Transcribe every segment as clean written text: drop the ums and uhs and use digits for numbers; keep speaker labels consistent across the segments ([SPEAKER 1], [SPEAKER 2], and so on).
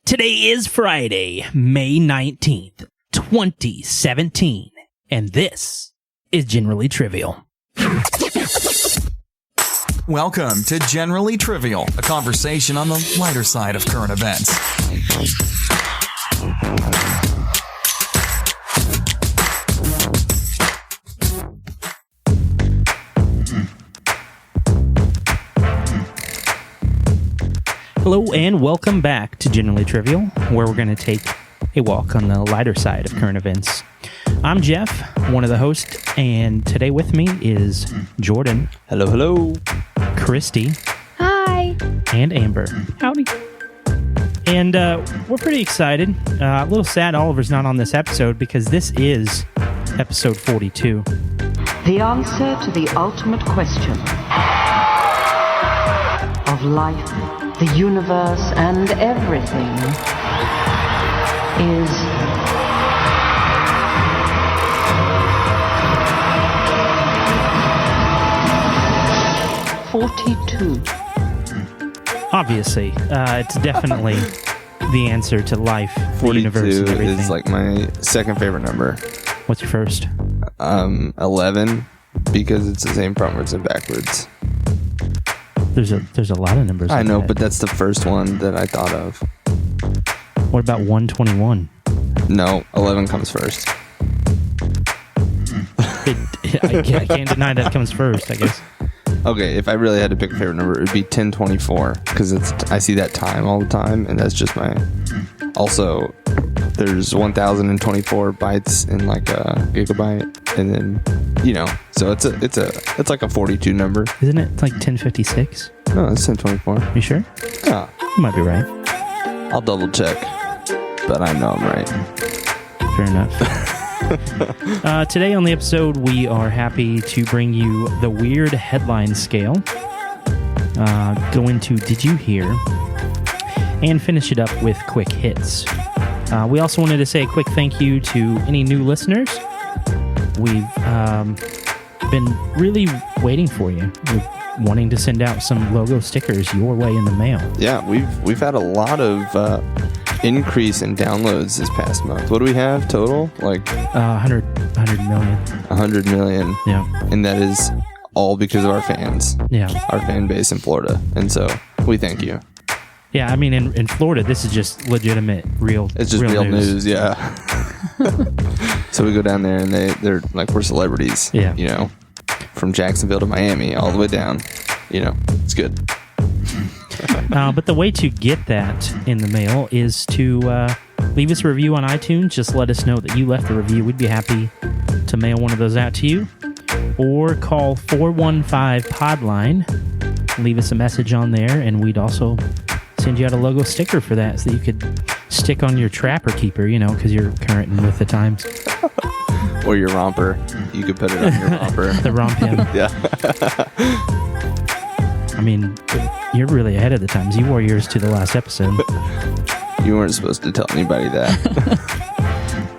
[SPEAKER 1] Today is Friday, May 19th, 2017, and this is Generally Trivial.
[SPEAKER 2] Welcome to Generally Trivial, a conversation on the lighter side of current events.
[SPEAKER 1] Hello and welcome back to Generally Trivial, where we're going to take a walk on the lighter side of current events. I'm Jeff, one of the hosts, and today with me is Jordan.
[SPEAKER 3] Hello, hello.
[SPEAKER 1] Kristi.
[SPEAKER 4] Hi.
[SPEAKER 1] And Amber.
[SPEAKER 4] Howdy.
[SPEAKER 1] And we're pretty excited. A little sad Oliver's not on this episode because this is episode 42.
[SPEAKER 5] The answer to the ultimate question of life, the universe, and everything is 42.
[SPEAKER 1] Obviously, it's definitely the answer to life, the universe, and
[SPEAKER 3] 42
[SPEAKER 1] everything.
[SPEAKER 3] is like my second favorite number.
[SPEAKER 1] What's your first?
[SPEAKER 3] 11, because it's the same frontwards and backwards.
[SPEAKER 1] There's a lot of numbers.
[SPEAKER 3] I
[SPEAKER 1] like
[SPEAKER 3] know,
[SPEAKER 1] that.
[SPEAKER 3] but that's the first one that I thought of.
[SPEAKER 1] What about 121?
[SPEAKER 3] No, 11 comes first.
[SPEAKER 1] I can't deny that comes first, I guess.
[SPEAKER 3] Okay, if I really had to pick a favorite number, it would be 1024, because I see that time all the time, and that's just my... Also, there's 1024 bytes in like a gigabyte, and then, you know, so it's like a 42 number.
[SPEAKER 1] Isn't it like 1056?
[SPEAKER 3] No, it's 1024.
[SPEAKER 1] You sure?
[SPEAKER 3] Yeah,
[SPEAKER 1] You might be right.
[SPEAKER 3] I'll double check, but I know I'm right.
[SPEAKER 1] Fair enough. Today on the episode, we are happy to bring you the weird headline scale. Go into Did You Hear? And finish it up with quick hits. We also wanted to say a quick thank you to any new listeners. We've been really waiting for you. We're wanting to send out some logo stickers your way in the mail.
[SPEAKER 3] Yeah, we've had a lot of increase in downloads this past month. What do we have total? Like
[SPEAKER 1] 100 million.
[SPEAKER 3] 100 million.
[SPEAKER 1] Yeah.
[SPEAKER 3] And that is all because of our fans.
[SPEAKER 1] Yeah.
[SPEAKER 3] Our fan base in Florida. And so we thank you.
[SPEAKER 1] Yeah, I mean, in Florida, this is just legitimate, real.
[SPEAKER 3] It's just real news, yeah. So we go down there and they're like, we're celebrities.
[SPEAKER 1] Yeah.
[SPEAKER 3] You know, from Jacksonville to Miami, all the way down. You know, it's good.
[SPEAKER 1] But the way to get that in the mail is to leave us a review on iTunes. Just let us know that you left a review. We'd be happy to mail one of those out to you. Or call 415-PODLINE. Leave us a message on there, and we'd also send you out a logo sticker for that so that you could stick on your trapper keeper, you know, because you're current and with the times.
[SPEAKER 3] Or your romper. You could put it on your romper.
[SPEAKER 1] The romp him.
[SPEAKER 3] Yeah.
[SPEAKER 1] I mean, you're really ahead of the times. You wore yours to the last episode.
[SPEAKER 3] You weren't supposed to tell anybody that.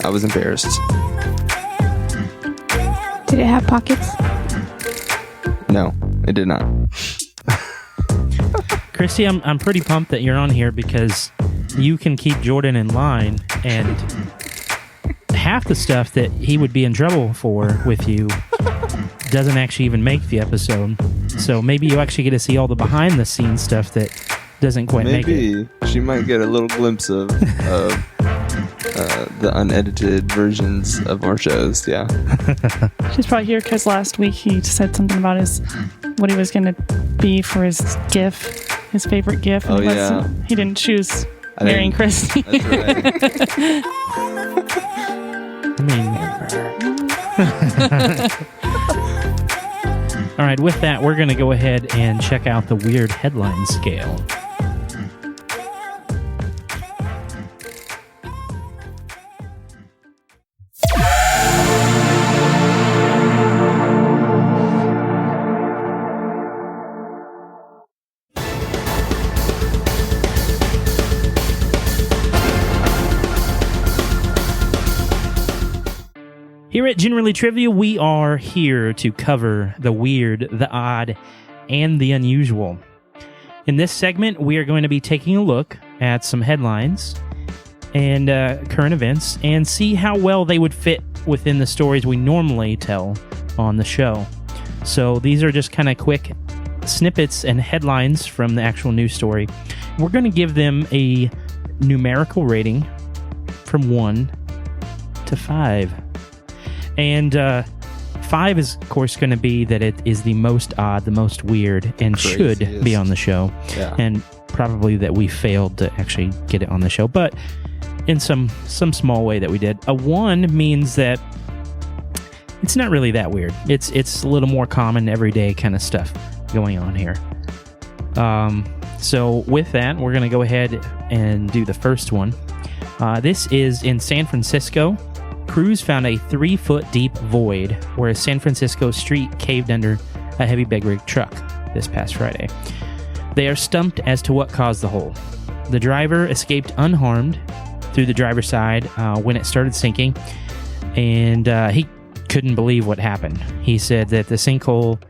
[SPEAKER 3] I was embarrassed.
[SPEAKER 4] Did it have pockets?
[SPEAKER 3] No, it did not.
[SPEAKER 1] Kristi, I'm pretty pumped that you're on here because you can keep Jordan in line, and half the stuff that he would be in trouble for with you doesn't actually even make the episode. So maybe you actually get to see all the behind-the-scenes stuff that doesn't quite make it.
[SPEAKER 3] Maybe she might get a little glimpse of the unedited versions of our shows. Yeah.
[SPEAKER 4] She's probably here because last week he said something about what he was going to be for his GIF, his favorite GIF.
[SPEAKER 3] Oh, yeah.
[SPEAKER 4] He didn't choose marrying Kristi.
[SPEAKER 3] That's right.
[SPEAKER 1] I mean... All right, with that, we're going to go ahead and check out the weird headline scale. Here at Generally Trivia, we are here to cover the weird, the odd, and the unusual. In this segment, we are going to be taking a look at some headlines and current events and see how well they would fit within the stories we normally tell on the show. So these are just kind of quick snippets and headlines from the actual news story. We're going to give them a numerical rating from 1 to 5. And 5 is, of course, going to be that it is the most odd, the most weird, and
[SPEAKER 3] Craziest.
[SPEAKER 1] should be on the show.
[SPEAKER 3] Yeah.
[SPEAKER 1] And probably that we failed to actually get it on the show, but in some small way that we did. A 1 means that it's not really that weird. It's a little more common, everyday kind of stuff going on here. So with that, we're going to go ahead and do the first one. This is in San Francisco. Crews found a 3-foot deep void where a San Francisco street caved under a heavy big rig truck this past Friday. They are stumped as to what caused the hole. The driver escaped unharmed through the driver's side when it started sinking, and he couldn't believe what happened. He said that the sinkhole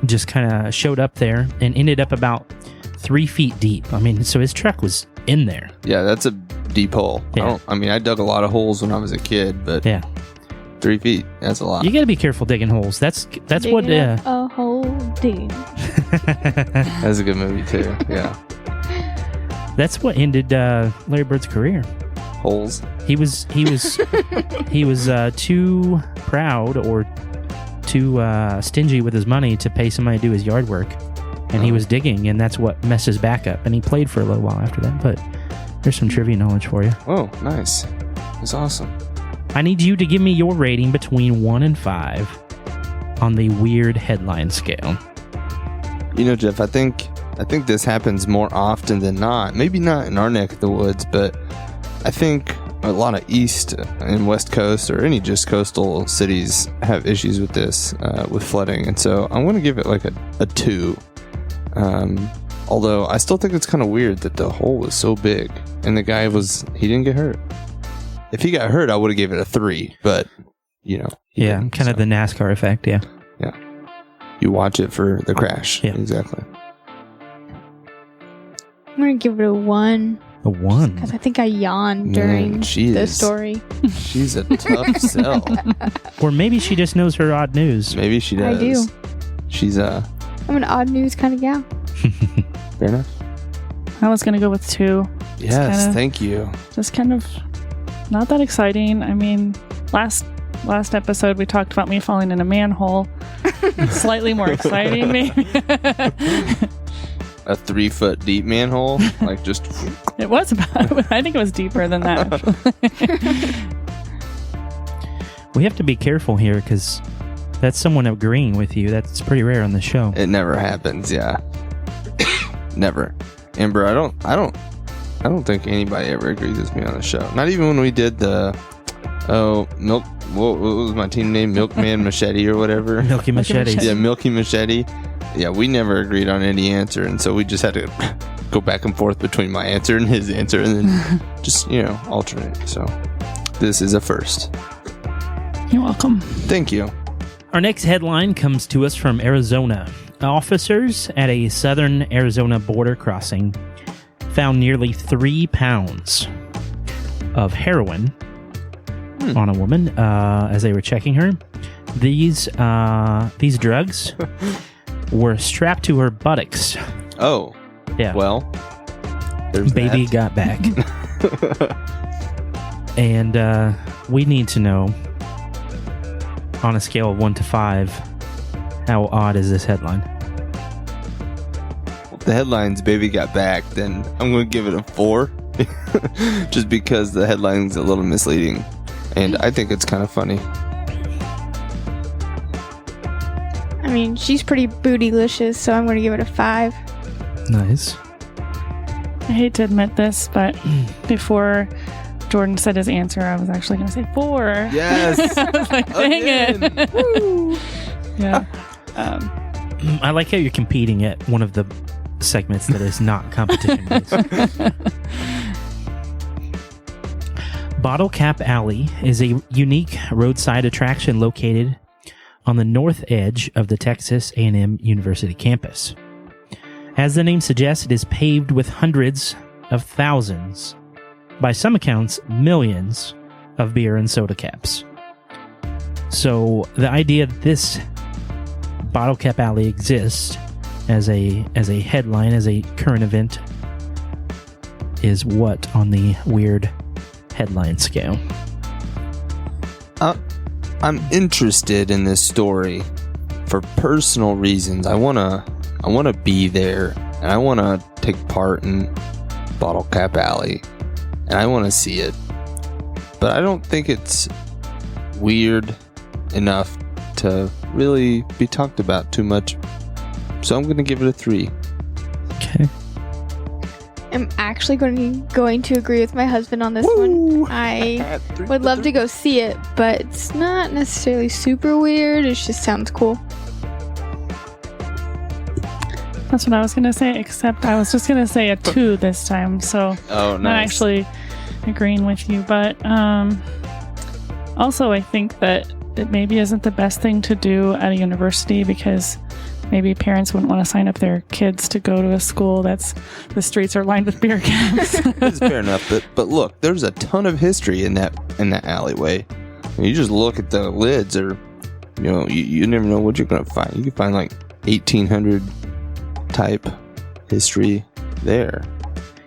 [SPEAKER 1] just kind of showed up there and ended up about 3 feet deep. I mean, so his truck was in there.
[SPEAKER 3] Yeah, that's a deep hole.
[SPEAKER 1] Yeah.
[SPEAKER 3] I dug a lot of holes when I was a kid, but
[SPEAKER 1] Yeah,
[SPEAKER 3] 3 feet, that's a lot.
[SPEAKER 1] you got to be careful digging holes. That's what.
[SPEAKER 6] Digging up a hole deep.
[SPEAKER 3] That's a good movie too. Yeah.
[SPEAKER 1] That's what ended Larry Bird's career.
[SPEAKER 3] Holes.
[SPEAKER 1] He was too proud or too stingy with his money to pay somebody to do his yard work, and he was digging, and that's what messed his back up. And he played for a little while after that. But there's some trivia knowledge for you.
[SPEAKER 3] Oh, nice. That's awesome.
[SPEAKER 1] I need you to give me your rating between 1 and 5 on the weird headline scale.
[SPEAKER 3] You know, Jeff, I think this happens more often than not. Maybe not in our neck of the woods, but I think a lot of East and West Coast or any just coastal cities have issues with this, with flooding. And so I'm going to give it like a 2. Although I still think it's kind of weird that the hole was so big and the guy he didn't get hurt. If he got hurt, I would have gave it a 3, but he
[SPEAKER 1] Yeah,
[SPEAKER 3] didn't,
[SPEAKER 1] kind of
[SPEAKER 3] so.
[SPEAKER 1] the NASCAR effect, yeah.
[SPEAKER 3] You watch it for the crash.
[SPEAKER 1] Yeah.
[SPEAKER 3] Exactly.
[SPEAKER 6] I'm gonna give it a 1
[SPEAKER 1] A 1.
[SPEAKER 6] because I think I yawned during
[SPEAKER 3] Man, she
[SPEAKER 6] the
[SPEAKER 3] is-
[SPEAKER 6] story.
[SPEAKER 3] She's a tough sell.
[SPEAKER 1] Or maybe she just knows her odd news.
[SPEAKER 3] Maybe she
[SPEAKER 6] I
[SPEAKER 3] does.
[SPEAKER 6] do.
[SPEAKER 3] She's
[SPEAKER 6] I'm an odd news kind of gal.
[SPEAKER 3] fair enough.
[SPEAKER 4] I was gonna go with 2.
[SPEAKER 3] Yes,
[SPEAKER 4] kinda-
[SPEAKER 3] thank you.
[SPEAKER 4] Just kind of not that exciting. I mean, last episode we talked about me falling in a manhole. Slightly more exciting, maybe.
[SPEAKER 3] A 3-foot deep manhole, like just
[SPEAKER 4] It was about. I think it was deeper than that. Actually.
[SPEAKER 1] We have to be careful here because that's someone agreeing with you. That's pretty rare on the show.
[SPEAKER 3] it never happens. Yeah, never. Amber, I don't think anybody ever agrees with me on the show. Not even when we did the milk. What was my team name? Milkman Machete or whatever.
[SPEAKER 1] Milky Machetes.
[SPEAKER 3] Yeah, Milky Machete. Yeah, we never agreed on any answer, and so we just had to go back and forth between my answer and his answer, and then just alternate. So this is a first.
[SPEAKER 4] You're welcome.
[SPEAKER 3] Thank you.
[SPEAKER 1] Our next headline comes to us from Arizona. Officers at a southern Arizona border crossing found nearly 3 pounds of heroin on a woman as they were checking her. These drugs were strapped to her buttocks.
[SPEAKER 3] Oh,
[SPEAKER 1] Yeah.
[SPEAKER 3] well, there's
[SPEAKER 1] Baby
[SPEAKER 3] that.
[SPEAKER 1] got back. And we need to know, on a scale of 1 to 5, how odd is this headline?
[SPEAKER 3] If the headline's "Baby got back," then I'm going to give it a 4, just because the headline's a little misleading, and I think it's kind of funny.
[SPEAKER 6] I mean, she's pretty bootylicious, so I'm gonna give it a 5.
[SPEAKER 1] Nice.
[SPEAKER 4] I hate to admit this, but before Jordan said his answer, I was actually going to say 4.
[SPEAKER 3] Yes.
[SPEAKER 4] I was like, dang it.
[SPEAKER 3] Woo.
[SPEAKER 4] Yeah.
[SPEAKER 1] I like how you're competing at one of the segments that is not competition based. Bottle Cap Alley is a unique roadside attraction located on the north edge of the Texas A&M University campus. As the name suggests, it is paved with hundreds of thousands, by some accounts, millions of beer and soda caps. So the idea that this bottle cap alley exists as a headline, as a current event, is what on the weird headline scale?
[SPEAKER 3] I'm interested in this story for personal reasons. I wanna be there, and I wanna take part in Bottle Cap Alley, and I wanna see it. But I don't think it's weird enough to really be talked about too much. So I'm gonna give it a 3.
[SPEAKER 1] Okay.
[SPEAKER 6] I'm actually going to agree with my husband on this one. I would love to go see it, but it's not necessarily super weird. It just sounds cool.
[SPEAKER 4] That's what I was going to say, except I was just going to say a 2 this time. So
[SPEAKER 3] Oh,
[SPEAKER 4] I'm
[SPEAKER 3] nice.
[SPEAKER 4] actually agreeing with you. But also, I think that it maybe isn't the best thing to do at a university because maybe parents wouldn't want to sign up their kids to go to a school that's the streets are lined with beer cans.
[SPEAKER 3] It's fair enough, but look, there's a ton of history in that alleyway. You just look at the lids, or you never know what you're gonna find. You can find like 1800 type history there.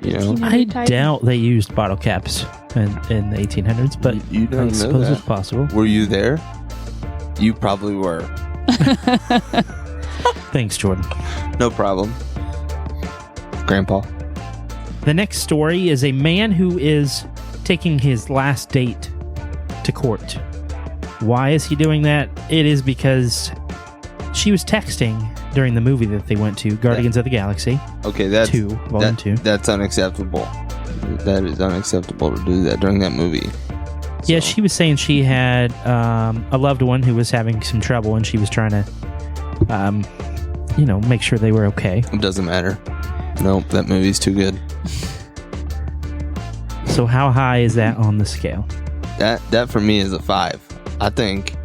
[SPEAKER 1] I doubt they used bottle caps in the 1800s, but
[SPEAKER 3] You don't
[SPEAKER 1] I
[SPEAKER 3] know
[SPEAKER 1] suppose
[SPEAKER 3] that.
[SPEAKER 1] it's possible.
[SPEAKER 3] Were you there? You probably were.
[SPEAKER 1] Thanks, Jordan.
[SPEAKER 3] No problem, Grandpa.
[SPEAKER 1] The next story is a man who is taking his last date to court. Why is he doing that? It is because she was texting during the movie that they went to, Guardians of the Galaxy.
[SPEAKER 3] Okay, that's
[SPEAKER 1] 2, Volume 2.
[SPEAKER 3] That's unacceptable. That is unacceptable to do that during that movie.
[SPEAKER 1] Yeah,
[SPEAKER 3] So,
[SPEAKER 1] she was saying she had a loved one who was having some trouble, and she was trying to, make sure they were okay.
[SPEAKER 3] It doesn't matter. Nope, that movie's too good.
[SPEAKER 1] So how high is that on the scale?
[SPEAKER 3] That for me is a 5. I think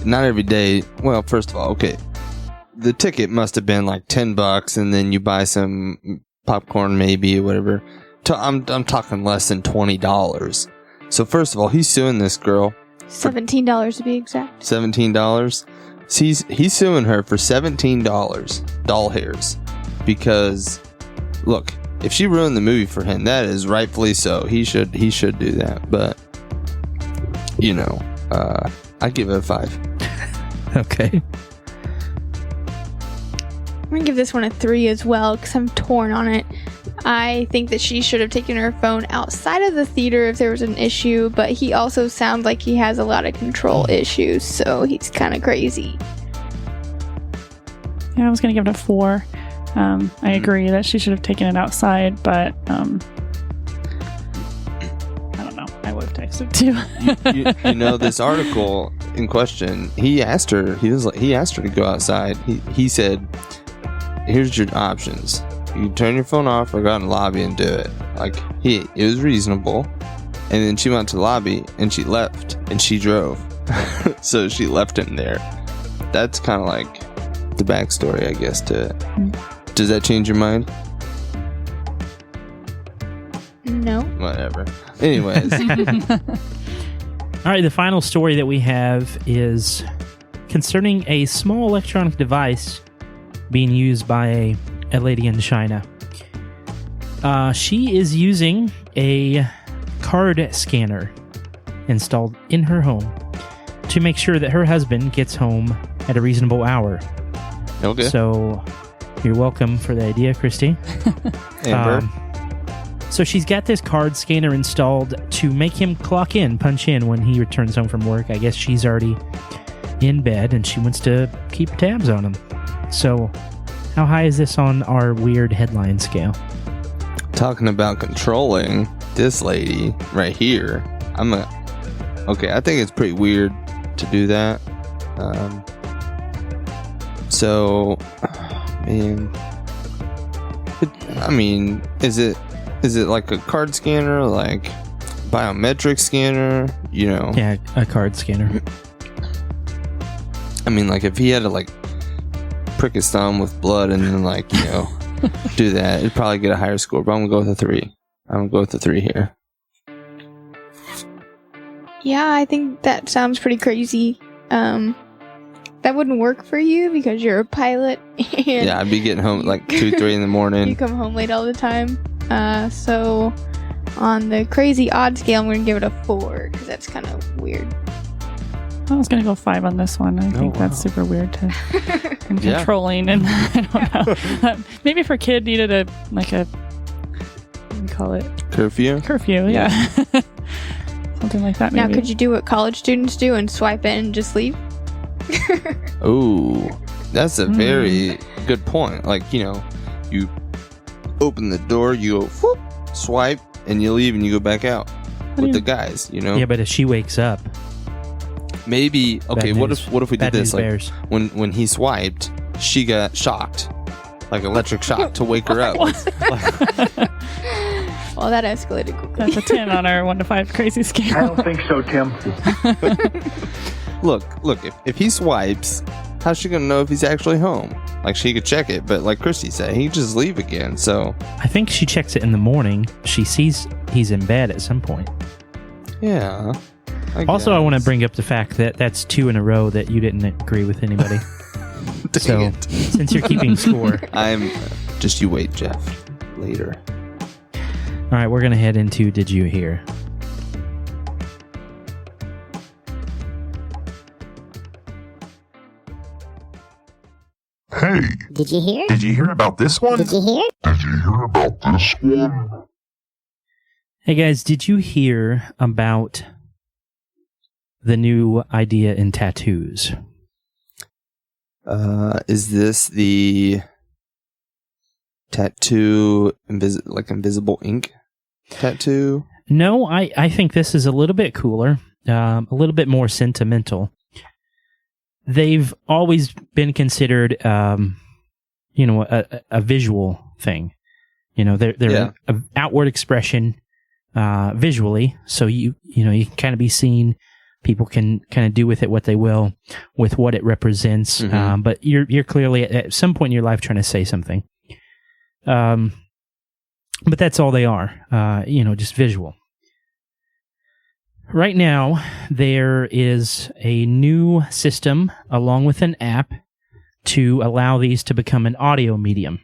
[SPEAKER 3] not every day. Well, first of all, okay, the ticket must have been like $10, and then you buy some popcorn, maybe, or whatever. I'm talking less than $20. So first of all, he's suing this girl.
[SPEAKER 6] $17 to be exact.
[SPEAKER 3] $17. He's suing her for $17 doll hairs, because look, if she ruined the movie for him, that is rightfully so. He should do that. But I give it a 5.
[SPEAKER 1] Okay.
[SPEAKER 6] I'm going to give this one a 3 as well because I'm torn on it. I think that she should have taken her phone outside of the theater if there was an issue, but he also sounds like he has a lot of control issues, so he's kind of crazy.
[SPEAKER 4] Yeah, I was going to give it a 4. I agree that she should have taken it outside, but I don't know. I would have texted too.
[SPEAKER 3] This article in question, he asked her to go outside. He said, here's your options. You can turn your phone off or go out in the lobby and do it. It was reasonable. And then she went to the lobby and she left and she drove. So she left him there. That's kind of like the backstory, I guess, to it. Does that change your mind?
[SPEAKER 6] No.
[SPEAKER 3] Whatever. Anyways.
[SPEAKER 1] All right, the final story that we have is concerning a small electronic device being used by a lady in China. She is using a card scanner installed in her home to make sure that her husband gets home at a reasonable hour.
[SPEAKER 3] Okay.
[SPEAKER 1] So you're welcome for the idea, Kristi.
[SPEAKER 3] Amber.
[SPEAKER 1] So she's got this card scanner installed to make him punch in when he returns home from work. I guess she's already in bed and she wants to keep tabs on him. So how high is this on our weird headline scale?
[SPEAKER 3] Talking about controlling this lady right here. I think it's pretty weird to do that. Is it like a card scanner, like biometric scanner?
[SPEAKER 1] Yeah, a card scanner.
[SPEAKER 3] I mean, like if he had to prick his thumb with blood and then do that. It'd probably get a higher score, but I'm going to go with a 3. I'm going to go with the 3 here.
[SPEAKER 6] Yeah, I think that sounds pretty crazy. That wouldn't work for you because you're a pilot. And
[SPEAKER 3] Yeah, I'd be getting home at like 2, 3 in the morning.
[SPEAKER 6] you come home late all the time. So on the crazy odd scale, I'm going to give it a 4 because that's kind of weird.
[SPEAKER 4] I was going to go 5 on this one. I think that's super weird and
[SPEAKER 3] Yeah.
[SPEAKER 4] controlling. And I don't know. Maybe if her kid needed a what do you call it?
[SPEAKER 3] Curfew?
[SPEAKER 4] Curfew, yeah. Something like that, maybe.
[SPEAKER 6] Now, could you do what college students do and swipe in and just leave?
[SPEAKER 3] Ooh, that's a very good point. Like, you open the door, you go, whoop, swipe, and you leave and you go back out with the guys,
[SPEAKER 1] Yeah, but if she wakes up,
[SPEAKER 3] Maybe, okay,
[SPEAKER 1] Bad
[SPEAKER 3] what
[SPEAKER 1] news.
[SPEAKER 3] if we did
[SPEAKER 1] Bad
[SPEAKER 3] this?
[SPEAKER 1] news
[SPEAKER 3] Like,
[SPEAKER 1] bears.
[SPEAKER 3] when he swiped, she got shocked. Like electric shock to wake her up.
[SPEAKER 6] Well, that escalated quickly.
[SPEAKER 4] That's a 10 on our 1 to 5 crazy scale.
[SPEAKER 7] I don't think so, Tim.
[SPEAKER 3] Look, if he swipes, how's she gonna know if he's actually home? Like, she could check it, but like Kristi said, he could just leave again, so...
[SPEAKER 1] I think she checks it in the morning. She sees he's in bed at some point.
[SPEAKER 3] Yeah.
[SPEAKER 1] Also, I want to bring up the fact that that's 2 in a row that you didn't agree with anybody. So, since you're keeping score.
[SPEAKER 3] I'm... Just you wait, Jeff. Later.
[SPEAKER 1] All right, we're going to head into Did You Hear?
[SPEAKER 7] Hey,
[SPEAKER 8] Did you hear?
[SPEAKER 7] did you hear about this one?
[SPEAKER 8] Did you hear?
[SPEAKER 7] Did you hear about this one?
[SPEAKER 1] Hey guys, did you hear about the new idea in tattoos?
[SPEAKER 3] Is this the tattoo, invisible ink tattoo?
[SPEAKER 1] No, I think this is a little bit cooler, a little bit more sentimental. They've always been considered, a visual thing. They're an outward expression visually, so you can kind of be seen. People can kind of do with it what they will, with what it represents.
[SPEAKER 3] Mm-hmm.
[SPEAKER 1] But you're clearly at some point in your life trying to say something. But that's all they are. Just visual. Right now, there is a new system along with an app to allow these to become an audio medium.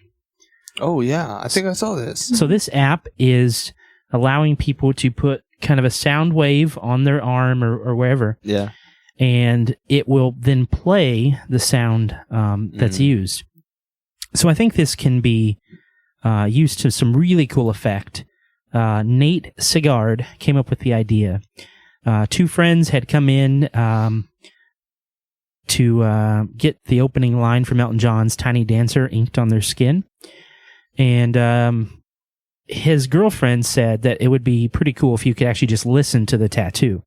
[SPEAKER 3] Oh, yeah. I think I saw this.
[SPEAKER 1] So this app is allowing people to put kind of a sound wave on their arm or wherever.
[SPEAKER 3] Yeah.
[SPEAKER 1] And it will then play the sound that's used. So I think this can be used to some really cool effect. Nate Sigard came up with the idea. 2 friends had come in to get the opening line from Elton John's Tiny Dancer inked on their skin. And his girlfriend said that it would be pretty cool if you could actually just listen to the tattoo.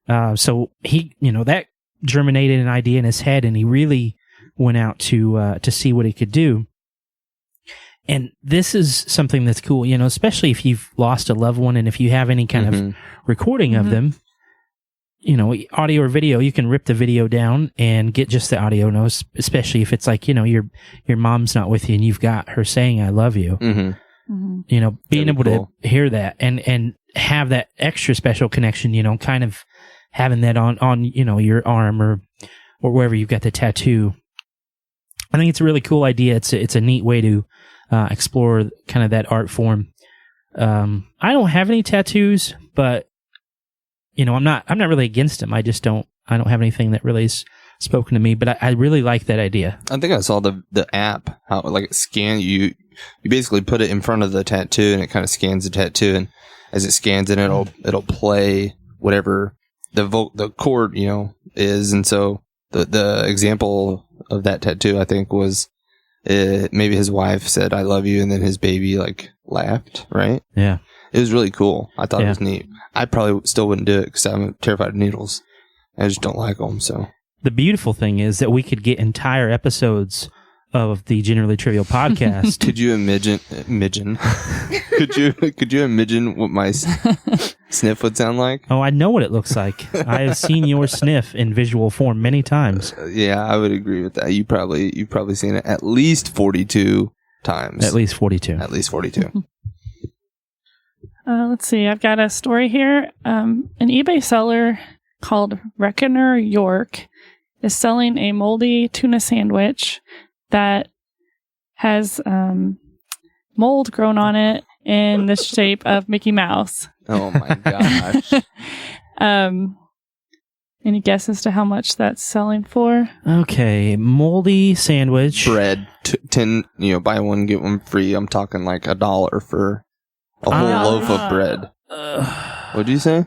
[SPEAKER 1] So he, that germinated an idea in his head, and he really went out to see what he could do. And this is something that's cool, especially if you've lost a loved one and if you have any kind of recording of them, audio or video, you can rip the video down and get just the audio notes, especially if it's like, your mom's not with you and you've got her saying, I love you.
[SPEAKER 3] Mm-hmm.
[SPEAKER 1] Being able
[SPEAKER 3] cool
[SPEAKER 1] to hear that and have that extra special connection, kind of having that on your arm or wherever you've got the tattoo. I think it's a really cool idea. It's a neat way to explore kind of that art form. I don't have any tattoos, but I'm not really against them. I don't have anything that really has spoken to me, but I really like that idea.
[SPEAKER 3] I think I saw the app, how like it scans you basically put it in front of the tattoo and it kind of scans the tattoo, and as it scans it, it'll play whatever the chord, is. And so the example of that tattoo, I think, was maybe his wife said, I love you, and then his baby like laughed, right?
[SPEAKER 1] Yeah.
[SPEAKER 3] It was really cool. I thought it was neat. I probably still wouldn't do it because I'm terrified of needles. I just don't like them, so.
[SPEAKER 1] The beautiful thing is that we could get entire episodes of the Generally Trivial podcast.
[SPEAKER 3] Could you imagine? could you imagine what my sniff would sound like?
[SPEAKER 1] Oh, I know what it looks like. I have seen your sniff in visual form many times.
[SPEAKER 3] Yeah, I would agree with that. You've probably seen it at least 42 times.
[SPEAKER 1] At least 42.
[SPEAKER 3] At least 42.
[SPEAKER 4] Let's see. I've got a story here. An eBay seller called Reckoner York is selling a moldy tuna sandwich that has mold grown on it in the shape of Mickey Mouse.
[SPEAKER 3] Oh my gosh.
[SPEAKER 4] Any guess as to how much that's selling for?
[SPEAKER 1] Okay, moldy sandwich.
[SPEAKER 3] Bread. 10, buy one, get one free. I'm talking like $1 for a whole loaf of bread. What'd you say?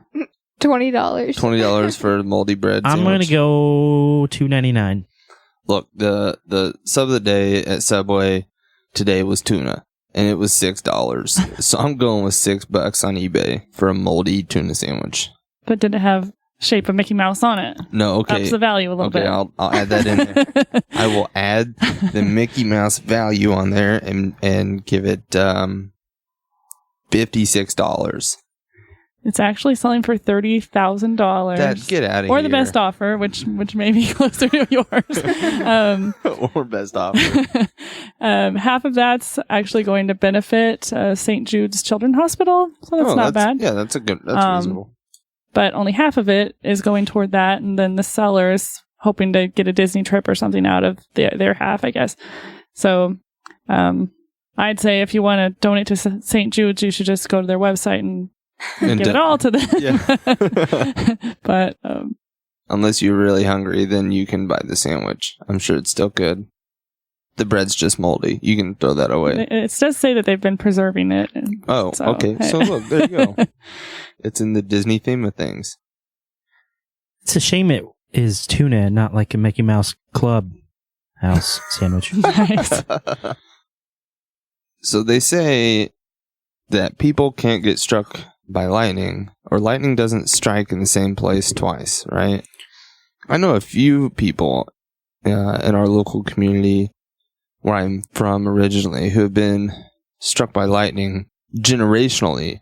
[SPEAKER 6] $20.
[SPEAKER 3] $20 for moldy bread
[SPEAKER 1] I'm going to
[SPEAKER 3] sandwich.
[SPEAKER 1] go $2.99.
[SPEAKER 3] Look, the sub of the day at Subway today was tuna, and it was $6. So I'm going with $6 on eBay for a moldy tuna sandwich.
[SPEAKER 4] But did it have shape of Mickey Mouse on it?
[SPEAKER 3] No, okay.
[SPEAKER 4] Ups the value a little bit.
[SPEAKER 3] I'll add that in there. I will add the Mickey Mouse value on there and give it $56.
[SPEAKER 4] It's actually selling for $30,000.
[SPEAKER 3] Get out of here.
[SPEAKER 4] Or the best offer, which may be closer to yours.
[SPEAKER 3] Or best offer.
[SPEAKER 4] Half of that's actually going to benefit St. Jude's Children's Hospital, so that's not bad.
[SPEAKER 3] Yeah, that's reasonable.
[SPEAKER 4] But only half of it is going toward that, and then the seller is hoping to get a Disney trip or something out of their half, I guess. So I'd say if you want to donate to St. Jude's, you should just go to their website and give it all to them.
[SPEAKER 3] Yeah.
[SPEAKER 4] But
[SPEAKER 3] unless you're really hungry, then you can buy the sandwich. I'm sure it's still good. The bread's just moldy. You can throw that away.
[SPEAKER 4] It does say that they've been preserving it.
[SPEAKER 3] Oh,
[SPEAKER 4] so,
[SPEAKER 3] okay.
[SPEAKER 4] Hey.
[SPEAKER 3] So look, there you go. It's in the Disney theme of things.
[SPEAKER 1] It's a shame it is tuna and not like a Mickey Mouse Club house sandwich.
[SPEAKER 4] Nice.
[SPEAKER 3] So they say that people can't get struck by lightning, or lightning doesn't strike in the same place twice, right? I know a few people in our local community where I'm from originally who have been struck by lightning generationally.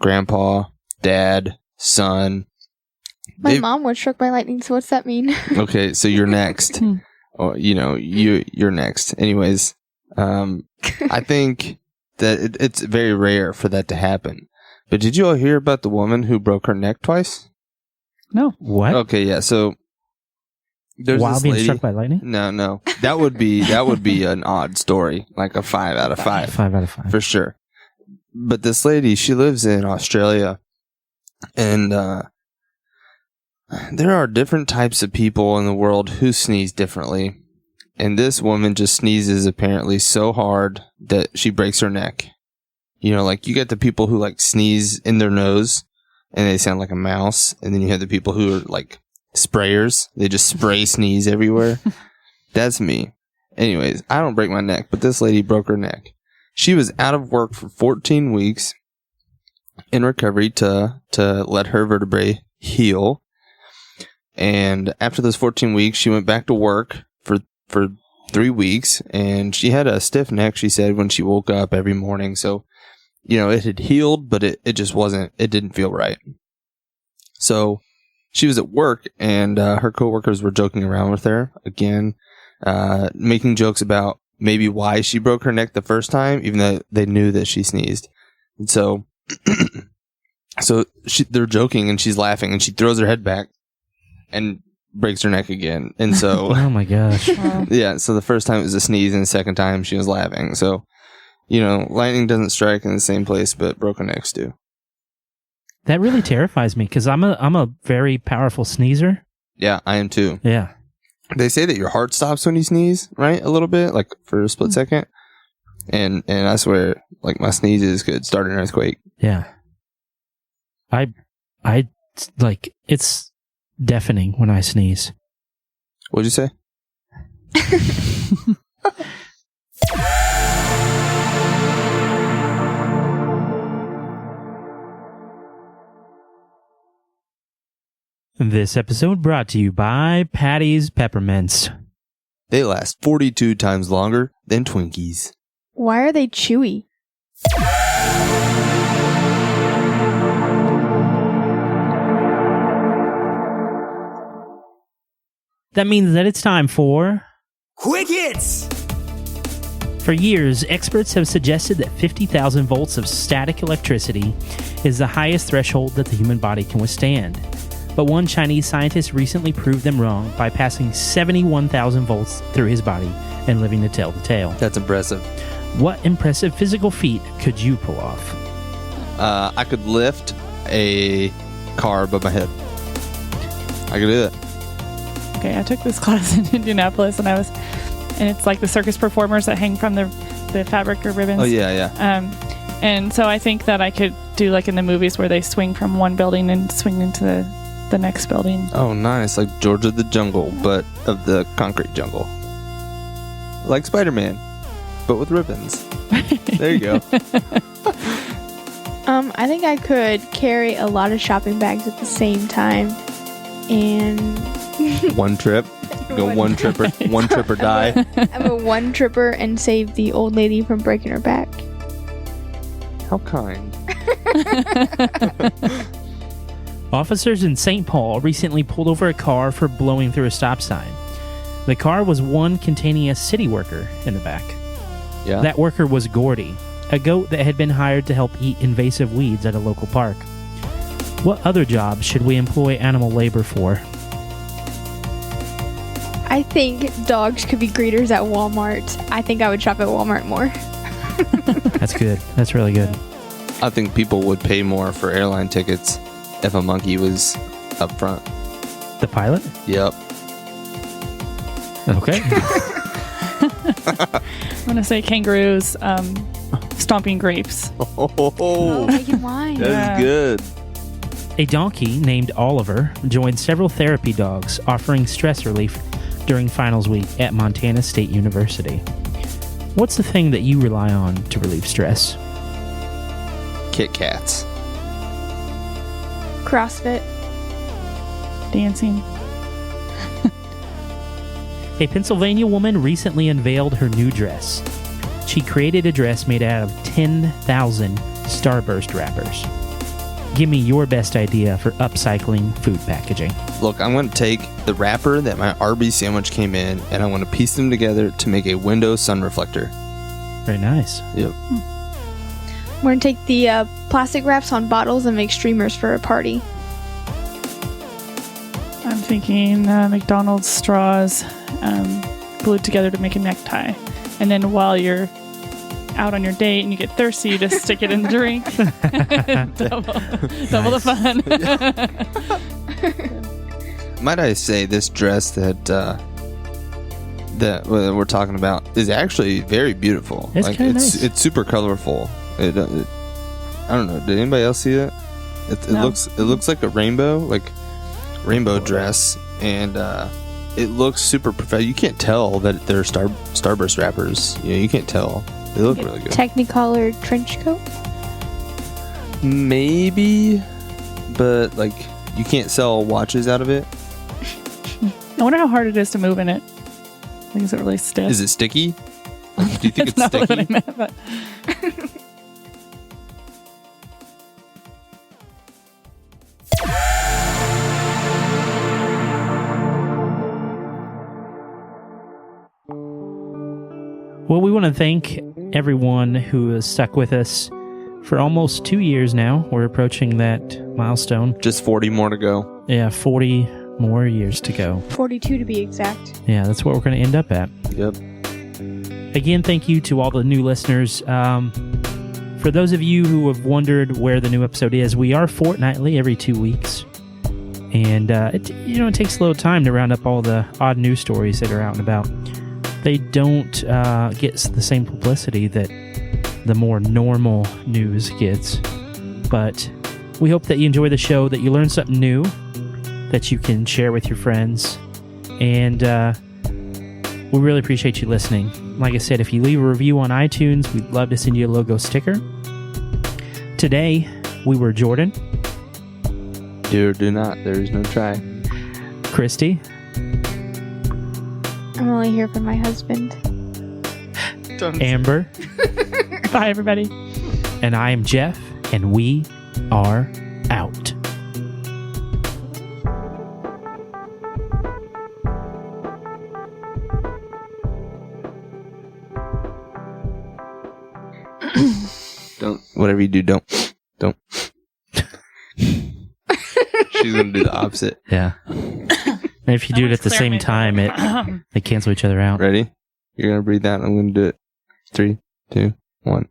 [SPEAKER 3] Grandpa, dad, son.
[SPEAKER 6] My mom was struck by lightning, so what's that mean?
[SPEAKER 3] Okay, so you're next. Or, you're next. Anyways, I think that it's very rare for that to happen. But did you all hear about the woman who broke her neck twice?
[SPEAKER 4] No.
[SPEAKER 1] What?
[SPEAKER 3] Okay, yeah. So there's
[SPEAKER 1] While
[SPEAKER 3] this
[SPEAKER 1] being
[SPEAKER 3] lady.
[SPEAKER 1] struck by lightning?
[SPEAKER 3] No. That would be an odd story, like a 5 out of 5.
[SPEAKER 1] 5 out of 5.
[SPEAKER 3] For sure. But this lady, she lives in Australia, and there are different types of people in the world who sneeze differently. And this woman just sneezes apparently so hard that she breaks her neck. Like you get the people who like sneeze in their nose and they sound like a mouse. And then you have the people who are like sprayers. They just spray sneeze everywhere. That's me. Anyways, I don't break my neck, but this lady broke her neck. She was out of work for 14 weeks in recovery to let her vertebrae heal. And after those 14 weeks, she went back to work for 3 weeks, and she had a stiff neck, she said, when she woke up every morning. So, it had healed, but it just it didn't feel right. So she was at work, and her coworkers were joking around with her again, making jokes about maybe why she broke her neck the first time, even though they knew that she sneezed. And so, they're joking, and she's laughing, and she throws her head back and breaks her neck again. And so,
[SPEAKER 1] Oh my gosh.
[SPEAKER 3] yeah, so the first time it was a sneeze, and the second time she was laughing. So, lightning doesn't strike in the same place, but broken necks do.
[SPEAKER 1] That really terrifies me because I'm a very powerful sneezer.
[SPEAKER 3] Yeah, I am too.
[SPEAKER 1] Yeah.
[SPEAKER 3] They say that your heart stops when you sneeze, right? A little bit, like for a split second. And I swear, like my sneezes could start an earthquake.
[SPEAKER 1] Yeah. I like, it's deafening when I sneeze.
[SPEAKER 3] What'd you say?
[SPEAKER 1] This episode brought to you by Patty's Peppermints.
[SPEAKER 3] They last 42 times longer than Twinkies.
[SPEAKER 6] Why are they chewy?
[SPEAKER 1] That means that it's time for
[SPEAKER 2] Quick hits!
[SPEAKER 1] For years, experts have suggested that 50,000 volts of static electricity is the highest threshold that the human body can withstand. But one Chinese scientist recently proved them wrong by passing 71,000 volts through his body and living to tell the tale.
[SPEAKER 3] That's impressive.
[SPEAKER 1] What impressive physical feat could you pull off?
[SPEAKER 3] I could lift a car above my head. I could do it.
[SPEAKER 4] Okay, I took this class in Indianapolis, and it's like the circus performers that hang from the fabric or ribbons.
[SPEAKER 3] Oh, yeah.
[SPEAKER 4] And so I think that I could do like in the movies where they swing from one building and swing into the next building.
[SPEAKER 3] Oh, nice. Like George of the Jungle, but of the concrete jungle. Like Spider-Man, but with ribbons. There you go.
[SPEAKER 6] I think I could carry a lot of shopping bags at the same time, and
[SPEAKER 3] One trip. Go one trip or die.
[SPEAKER 6] I'm a one tripper and save the old lady from breaking her back.
[SPEAKER 3] How kind.
[SPEAKER 1] Officers in St. Paul recently pulled over a car for blowing through a stop sign. The car was one containing a city worker in the back.
[SPEAKER 3] Yeah.
[SPEAKER 1] That worker was Gordy, a goat that had been hired to help eat invasive weeds at a local park. What other job should we employ animal labor for?
[SPEAKER 6] I think dogs could be greeters at Walmart. I think I would shop at Walmart more.
[SPEAKER 1] That's good. That's really good.
[SPEAKER 3] I think people would pay more for airline tickets if a monkey was up front.
[SPEAKER 1] The pilot?
[SPEAKER 3] Yep.
[SPEAKER 1] Okay.
[SPEAKER 4] I'm going to say kangaroos stomping grapes.
[SPEAKER 6] Oh, making wine.
[SPEAKER 3] That's good.
[SPEAKER 1] A donkey named Oliver joined several therapy dogs offering stress relief during finals week at Montana State University. What's the thing that you rely on to relieve stress?
[SPEAKER 3] Kit Kats.
[SPEAKER 6] CrossFit.
[SPEAKER 4] Dancing.
[SPEAKER 1] A Pennsylvania woman recently unveiled her new dress. She created a dress made out of 10,000 Starburst wrappers. Give me your best idea for upcycling food packaging.
[SPEAKER 3] Look, I'm going to take the wrapper that my Arby's sandwich came in, and I'm going to piece them together to make a window sun reflector.
[SPEAKER 1] Very nice.
[SPEAKER 3] Yep.
[SPEAKER 6] We're going to take the plastic wraps on bottles and make streamers for a party.
[SPEAKER 4] I'm thinking McDonald's straws glued together to make a necktie. And then while you're out on your date and you get thirsty, you just stick it in the drink. double the fun.
[SPEAKER 3] Might I say this dress that we're talking about is actually very beautiful.
[SPEAKER 1] It's kinda nice.
[SPEAKER 3] It's super colorful. I don't know. Did anybody else see that? It
[SPEAKER 4] No.
[SPEAKER 3] looks like a rainbow dress, and it looks super professional. You can't tell that they're Starburst wrappers. You can't tell. They look really good.
[SPEAKER 6] Technicolored trench coat.
[SPEAKER 3] Maybe, but like you can't sell watches out of it.
[SPEAKER 4] I wonder how hard it is to move in it. Like, is it really stiff?
[SPEAKER 3] Is it sticky? Like, do you think it's
[SPEAKER 4] That's not
[SPEAKER 3] sticky?
[SPEAKER 4] what I meant, but
[SPEAKER 1] Well, we want to thank everyone who has stuck with us for almost 2 years now. We're approaching that milestone.
[SPEAKER 3] Just 40 more to go.
[SPEAKER 1] Yeah, 40 more years to go.
[SPEAKER 6] 42 to be exact.
[SPEAKER 1] Yeah, that's what we're going to end up at.
[SPEAKER 3] Yep.
[SPEAKER 1] Again, thank you to all the new listeners. For those of you who have wondered where the new episode is, we are fortnightly, every 2 weeks. And it takes a little time to round up all the odd news stories that are out and about. They don't get the same publicity that the more normal news gets. But we hope that you enjoy the show, that you learn something new, that you can share with your friends. And we really appreciate you listening. Like I said, if you leave a review on iTunes, we'd love to send you a logo sticker. Today, we were Jordan.
[SPEAKER 3] Do or do not. There is no try.
[SPEAKER 1] Kristi.
[SPEAKER 6] I'm only here for my husband.
[SPEAKER 1] Amber.
[SPEAKER 4] bye, everybody.
[SPEAKER 1] And I am Jeff, and we are out.
[SPEAKER 3] whatever you do, don't. She's gonna do the opposite.
[SPEAKER 1] Yeah. And if you do it at the same time, they cancel each other out.
[SPEAKER 3] Ready? You're gonna breathe out. I'm gonna do it. 3, 2, 1.